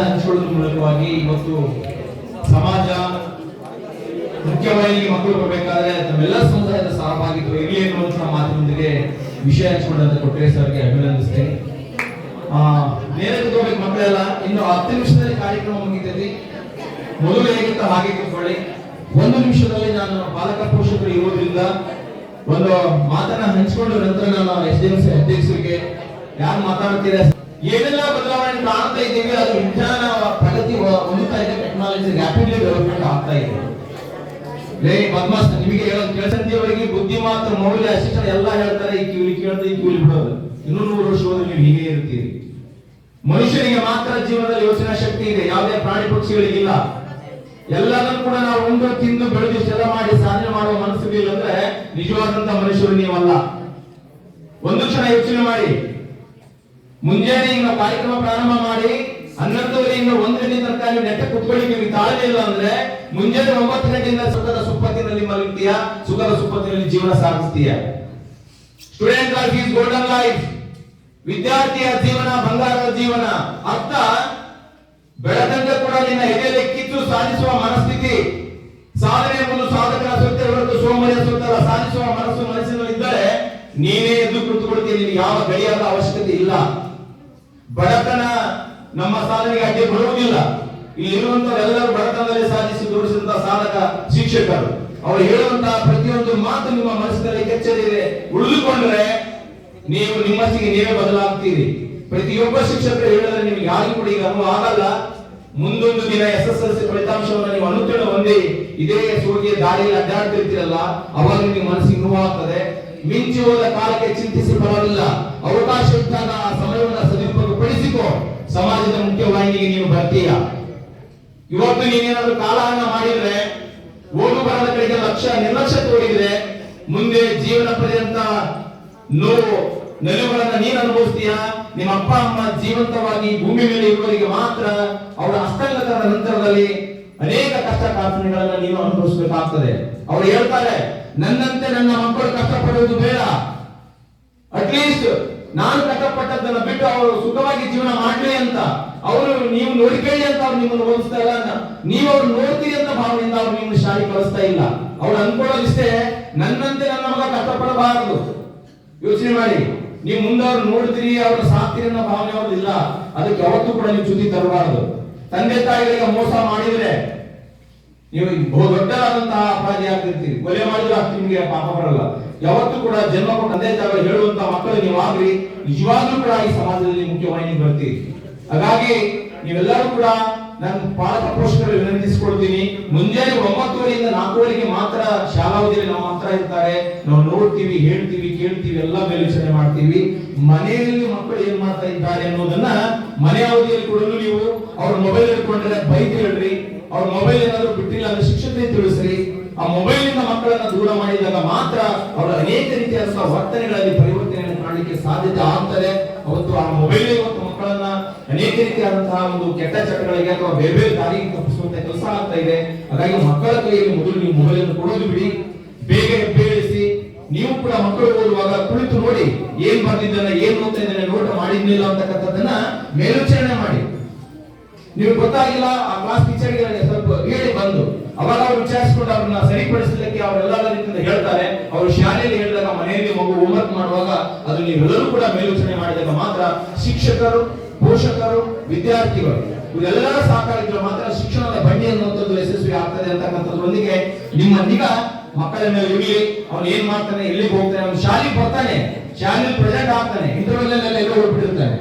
ಹಂಚಿಕೊಳ್ಳುವ ಮೂಲಕವಾಗಿ ಇವತ್ತು ಸಮಾಜ ಮುಖ್ಯವಾಗಿ ಮಕ್ಕಳು ಬರಬೇಕಾದ್ರೆ ತಮ್ಮೆಲ್ಲ ಸಮುದಾಯದ ಸಹಭಾಗಿತ್ವ ಇರಲಿ ಎನ್ನುವಂತಹ ಮಾತಿನೊಂದಿಗೆ ವಿಷಯ ಹಂಚಿಕೊಂಡಂತ ಕೊಟ್ರೆ ಸರ್ಗೆ ಅಭಿನಂದಿಸ್ತೇನೆ. ನೇರಕ್ಕೆ ಹೋಗ್ಬೇಕು ಮಕ್ಕಳೆಲ್ಲ. ಇನ್ನು 10 ನಿಮಿಷದಲ್ಲಿ ಕಾರ್ಯಕ್ರಮ ಮುಗಿತೈತಿ. ಮೊದಲು ಹೇಗಿತ್ತು ಹಾಗೆ ಕೂತ್ಕೊಳ್ಳಿ. 1 ನಿಮಿಷದಲ್ಲಿ ನಾನು ಪಾಲಕ ಪೋಷಕರು ಇರೋದ್ರಿಂದ ಒಂದು ಮಾತನ್ನ ಹಂಚಿಕೊಂಡು ನಂತರ ನಾನು SDMC ಅಧ್ಯಕ್ಷರಿಗೆ ಯಾರು ಮಾತಾಡ್ತೀರಾ, ಏನೆಲ್ಲ ಬದಲಾವಣೆ ಕಾಣ್ತಾ ಇದ್ದೀವಿ, ಅದು ವಿಜ್ಞಾನ ಪ್ರಗತಿ ಹೊಂದುತ್ತಾ ಇದೆ, ಟೆಕ್ನಾಲಜಿ ರ್ಯಾಪಿಡ್ಲಿ ಡೆವಲಪ್ಮೆಂಟ್ ಆಗ್ತಾ ಇದೆ. ಬದ್ಮಾಸ್ ನಿಮಗೆ ಹೇಳೋದು ಕೆಲಸಂತಿಯವರಿಗೆ ಬುದ್ಧಿ ಮಾತ್ರ ಮೌಲ್ಯ ಶಿಕ್ಷಣ ಎಲ್ಲ ಹೇಳ್ತಾರೆ, ಈ ಕಿವಿಲಿ ಕೇಳ್ತಾರೆ, ಈ ಕಿವಿಲಿ ಬಿಡೋದು. 100 ವರ್ಷದಲ್ಲಿ ನೀವು ಹೀಗೆ ಇರ್ತೀರಿ. ಮನುಷ್ಯನಿಗೆ ಮಾತ್ರ ಜೀವನದಲ್ಲಿ ಯೋಚನಾ ಶಕ್ತಿ ಇದೆ, ಯಾವುದೇ ಪ್ರಾಣಿ ಪಕ್ಷಿಗಳಿಗಿಲ್ಲ. ಎಲ್ಲದನ್ನು ಕೂಡ ನಾವು ಉಂಡು ತಿಂದು ಬೆಳೆದು ಇಷ್ಟೆಲ್ಲ ಮಾಡಿ ಸಾಧನೆ ಮಾಡುವ ಮನಸ್ಸಿಲ್ಲ ಅಂದ್ರೆ ನಿಜವಾದಂತ ಮನುಷ್ಯರು ನೀವಲ್ಲ. ಒಂದು ಕ್ಷಣ ಯೋಚನೆ ಮಾಡಿ. ಮುಂಜಾನೆ ಈಗ ಕಾರ್ಯಕ್ರಮ ಪ್ರಾರಂಭ ಮಾಡಿ 11:30ರಿಂದ 1 ಗಂಟೆ ತನಕ ನೀವು ನೆಟ್ಟ ಕುತ್ಕೊಳ್ಳಿ. ನಿಮಗೆ ತಾಳ್ಮೆ ಇಲ್ಲ ಅಂದ್ರೆ ಮುಂಜಾನೆ 9 ಗಂಟೆಯಿಂದ ಸುಖದ ಸುಪ್ಪತ್ತಿನಲ್ಲಿ ಮಲಗ್ತೀಯ, ಸುಖದ ಸುಪ್ಪತ್ತಿನಲ್ಲಿ ಜೀವನ ಸಾಗಿಸ್ತೀಯ. Student life is golden life. ವಿದ್ಯಾರ್ಥಿಯ ಜೀವನ ಬಂಗಾರದ ಜೀವನ. ಅರ್ಥ ಬೆಳದಂಗ ಕೂಡ ನಿನ್ನ ಎದೆಯಲ್ಲಿ ಕಿತ್ತು ಸಾಧಿಸುವ ಮನಸ್ಥಿತಿ. ಸಾಧನೆ ಎಂಬುದು ಸಾಧಕರ ಸೊತ್ತೆ ಹೊರತು ಸೋಮರಿಯ ಸೊತ್ತಲ್ಲ. ಸಾಧಿಸುವ ಮನಸ್ಸಿನಲ್ಲಿ ಇದ್ದರೆ ನೀನೇ ಎದ್ದು ಕುಳಿತುಕೊಳ್ತೀನಿ. ನಿನಗೆ ಯಾವ ಗಡಿಯಾದ ಅವಶ್ಯಕತೆ ಇಲ್ಲ. ಬಡತನ ನಮ್ಮ ಸಾಧನೆಗೆ ಅಡ್ಡಿ ಬರುವುದಿಲ್ಲ. ಇಲ್ಲಿರುವಂತವರೆಲ್ಲರೂ ಬಡತನದಲ್ಲಿ ಸಾಧಿಸಿ ತೋರಿಸಿದಂತಹ ಸಾಧಕ ಶಿಕ್ಷಕರು. ಅವರು ಹೇಳುವಂತಹ ಪ್ರತಿಯೊಂದು ಮಾತು ನಿಮ್ಮ ಮನಸ್ಸಿನಲ್ಲಿ ಕೆಚ್ಚರಿದೆ ಉಳಿದುಕೊಂಡ್ರೆ ನೀವು ನಿಮ್ಮಷ್ಟಿಗೆ ನೀವೇ ಬದಲಾಗ್ತೀರಿ. ಪ್ರತಿಯೊಬ್ಬ ಶಿಕ್ಷಕರು ಹೇಳಿದ್ರೆ ನಿಮ್ಗೆ ಯಾರಿಗೂ ಕೂಡ ಈಗ ಅನುಭವ ಆಗಲ್ಲ. ಮುಂದೊಂದು ದಿನ SSLC ಫಲಿತಾಂಶವನ್ನು ನೀವು ಅನುತ್ತೀರ್ಣ ಹೊಂದಿ ಇದೇ ಸೂರ್ಯ ದಾರಿಯಲ್ಲಿ ಅಡ್ಡಾಡ್ತಿರ್ತೀರಲ್ಲ, ಅವಾಗ ನಿಮಗೆ ಮನಸ್ಸಿಗೆ ನೋವಾಗ್ತದೆ. ಮಿಂಚಿ ಹೋದ ಕಾಲಕ್ಕೆ ಚಿಂತಿಸಿ ಬರಲಿಲ್ಲ. ಅವಕಾಶ ಇದ್ದಾಗ ಆ ಸಮಯವನ್ನು ಸದುಪಯೋಗಪಡಿಸಿಕೋ. ಸಮಾಜದ ಮುಖ್ಯವಾಹಿನಿಗೆ ನೀನು ಬರ್ತೀಯ. ಇವತ್ತು ನೀನೇನಾದ್ರೂ ಕಾಲಹರಣ ಮಾಡಿದ್ರೆ, ಓದು ಬರದ ಕಡೆಗೆ ನಿರ್ಲಕ್ಷ್ಯ ತೋರಿದ್ರೆ ಮುಂದೆ ಜೀವನ ಪರ್ಯಂತ ನೋವು ನೆಲುಗಳನ್ನ ನೀನು ಅನುಭವಿಸ್ತೀಯ. ನಿಮ್ಮ ಅಪ್ಪ ಅಮ್ಮ ಜೀವಂತವಾಗಿ ಭೂಮಿ ಮೇಲೆ ಇರುವವರಿಗೆ ಮಾತ್ರ ಅವರ ಹಸ್ತಂಗತದ ನಂತರದಲ್ಲಿ ಅನೇಕ ಕಷ್ಟ ಕಾರ್ಪಣ್ಯಗಳನ್ನ ನೀನು ಅನುಭವಿಸಬೇಕಾಗ್ತದೆ. ಅವರು ಹೇಳ್ತಾರೆ, ನನ್ನಂತೆ ನನ್ನ ಮಕ್ಕಳು ಕಷ್ಟಪಡುವುದು ಬೇಡ, ಅಟ್ಲೀಸ್ಟ್ ನಾನು ಕಷ್ಟಪಟ್ಟದ್ದನ್ನ ಬಿಟ್ಟು ಅವರು ಸುಖವಾಗಿ ಜೀವನ ಮಾಡ್ಲಿ ಅಂತ ಅವರು ನೀವು ನೋಡಿಕೊಳ್ಳಿ ಅಂತ ಅವ್ರು ನಿಮ್ಮನ್ನು ಓದಿಸ್ತಾ ಇಲ್ಲ. ನೀವು ಅವ್ರು ನೋಡ್ತೀರಿ ಅಂತ ಭಾವನೆಯಿಂದ ಅವ್ರು ನಿಮ್ಮನ್ನು ಶಾಲೆ ಕಳಿಸ್ತಾ ಇಲ್ಲ. ಅವ್ರು ಅನ್ಕೊಳ್ಳೋದಿಷ್ಟೇ, ನನ್ನಂತೆ ನನ್ನ ಮಗ ಕಷ್ಟಪಡಬಾರದು. ಯೋಚನೆ ಮಾಡಿ. ನೀವು ಮುಂದೆ ಅವ್ರು ನೋಡ್ತೀರಿ, ಅವ್ರ ಸಾಕ್ತೀರಿ ಅನ್ನೋ ಭಾವನೆ ಅವ್ರದಿಲ್ಲ. ಅದಕ್ಕೆ ಯಾವತ್ತೂ ಕೂಡ ನೀವು ಚ್ಯುತಿ ತರಬಾರದು. ತಂದೆ ತಾಯಿಗಳಿಗೆ ಮೋಸ ಮಾಡಿದ್ರೆ ನೀವು ದೊಡ್ಡದಾದಂತಹ ಅಪರಾಧಿ ಆಗ್ತಿರ್ತೀರಿ. ಕೊಲೆ ಮಾಡಿದ್ರೆ ಅಷ್ಟು ನಿಮಗೆ ಪಾಪ ಬರಲ್ಲ. ಯಾವತ್ತೂ ಕೂಡ ಜನ್ಮ ಕೊಟ್ಟ ತಂದೆ ತಾಯಿ ಹೇಳುವಂತಹ ಮಕ್ಕಳು ನೀವಾಗ್ರಿ ನಿಜವಾಗ್ಲೂ ಕೂಡ ಈ ಸಮಾಜದಲ್ಲಿ ಮುಖ್ಯವಾಹಿನಿ ಬರ್ತೀರಿ. ಹಾಗಾಗಿ ನೀವೆಲ್ಲರೂ ಕೂಡ ನಾನು ಪಾಲಕ ಪೋಷಕರು ವಿನಂತಿಸಿಕೊಳ್ತೀನಿ, ಮುಂಜಾನೆ 9:30ರಿಂದ 4:00 ಮಾತ್ರ ಶಾಲಾವಧಿಯಲ್ಲಿ ನಮ್ಮ ಹತ್ರ ಇರ್ತಾರೆ. ನಾವು ನೋಡ್ತೀವಿ, ಹೇಳ್ತೀವಿ, ಕೇಳ್ತೀವಿ, ಎಲ್ಲ ಮೇಲ್ವಿಚಾರಣೆ ಮಾಡ್ತೀವಿ. ಮನೆಯಲ್ಲಿ ಮಕ್ಕಳು ಏನ್ ಮಾಡ್ತಾ ಇದ್ದಾರೆ ಅನ್ನೋದನ್ನ ಮನೆ ಅವಧಿಯಲ್ಲಿ ಕೂಡ ನೀವು ಅವ್ರ ಮೊಬೈಲ್ ಇಟ್ಕೊಂಡ್ರೆ ಬೈದು ಹೇಳ್ರಿ. ಅವ್ರ ಮೊಬೈಲ್ ಏನಾದ್ರು ಬಿಟ್ಟಿಲ್ಲ ಅಂದ್ರೆ ಶಿಕ್ಷಕರಿಗೆ ತಿಳಿಸ್ರಿ. ಆ ಮೊಬೈಲ್ ಇಂದ ಮಕ್ಕಳನ್ನ ದೂರ ಮಾಡಿದಾಗ ಮಾತ್ರ ಅವರ ಅನೇಕ ರೀತಿಯಾದ ವರ್ತನೆಗಳಲ್ಲಿ ಪರಿವರ್ತನೆಯನ್ನು ಕಾಣಲಿಕ್ಕೆ ಸಾಧ್ಯತೆ ಆಗ್ತದೆ. ಅವತ್ತು ಆ ಮೊಬೈಲ್ ಇವತ್ತು ಮಕ್ಕಳನ್ನ ಅನೇಕ ರೀತಿಯಾದಂತಹ ಒಂದು ಕೆಟ್ಟ ಚಟಗಳಿಗೆ ಅಥವಾ ಬೇರೆ ಬೇರೆ ದಾರಿಗೆ ತಪ್ಪಿಸುವಂತ ಕೆಲಸ ಆಗ್ತಾ ಇದೆ. ಹಾಗಾಗಿ ಮಕ್ಕಳ ಕೈಯಲ್ಲಿ ಮೊದಲು ನೀವು ಮೊಬೈಲ್ ಅನ್ನು ಕೊಡೋದು ಬಿಡಿ. ಬೇಗ ಬೇಳಿಸಿ. ನೀವು ಕೂಡ ಮಕ್ಕಳು ಓದುವಾಗ ಕುಳಿತು ನೋಡಿ, ಏನ್ ಬರ್ದಿದ್ದಾನೆ, ಏನ್ ಓದ್ತಾ ಇದ್ದಾನೆ, ನೋಟ ಮಾಡಿದ್ನಿಲ್ಲ ಅಂತಕ್ಕಂಥದ್ದನ್ನ ಮೇಲ್ವಿಚಾರಣೆ ಮಾಡಿ. ನೀವು ಗೊತ್ತಾಗಿಲ್ಲ ಆ ಕ್ಲಾಸ್ ಟೀಚರ್ಗೆ ಸ್ವಲ್ಪ ಹೇಳಿ ಬಂದು ಅವಾಗ ಅವ್ರು ವಿಚಾರಿಸಿಕೊಂಡು ಅವ್ರನ್ನ ಸರಿಪಡಿಸಲಿಕ್ಕೆ ಅವರೆಲ್ಲ ರೀತಿಯಿಂದ ಹೇಳ್ತಾರೆ. ಅವರು ಶಾಲೆಯಲ್ಲಿ ಹೇಳಿದಾಗ ಮನೆಯಲ್ಲಿ ಮಗು ಹೋಮ್ವರ್ಕ್ ಮಾಡುವಾಗ ಅದು ನೀವೆಲ್ಲರೂ ಕೂಡ ಮೇಲ್ವಿಚಾರಣೆ ಮಾಡಿದಾಗ ಮಾತ್ರ ಶಿಕ್ಷಕರು, ಪೋಷಕರು, ವಿದ್ಯಾರ್ಥಿಗಳು ಇವರೆಲ್ಲರ ಸಹಕಾರಿದ್ರೆ ಮಾತ್ರ ಶಿಕ್ಷಣದ ಬಂಡಿ ಅನ್ನುವಂಥದ್ದು ಯಶಸ್ವಿ ಆಗ್ತದೆ ಅಂತಕ್ಕಂಥದ್ರೊಂದಿಗೆ ನಿಮ್ಮ ನಿಗಾ ಮಕ್ಕಳ ಮೇಲೆ ಇರಲಿ. ಅವನು ಏನ್ ಮಾಡ್ತಾನೆ, ಎಲ್ಲಿಗೆ ಹೋಗ್ತಾನೆ, ಅವನು ಶಾಲೆಗೆ ಬರ್ತಾನೆ, ಶಾಲೆಯಲ್ಲಿ ಪ್ರೆಸೆಂಟ್ ಆಗ್ತಾನೆ, ಇಂಟರ್ವಲ್ ಎಲ್ಲ ಹೋಗ್ಬಿಟ್ಟಿರ್ತಾನೆ.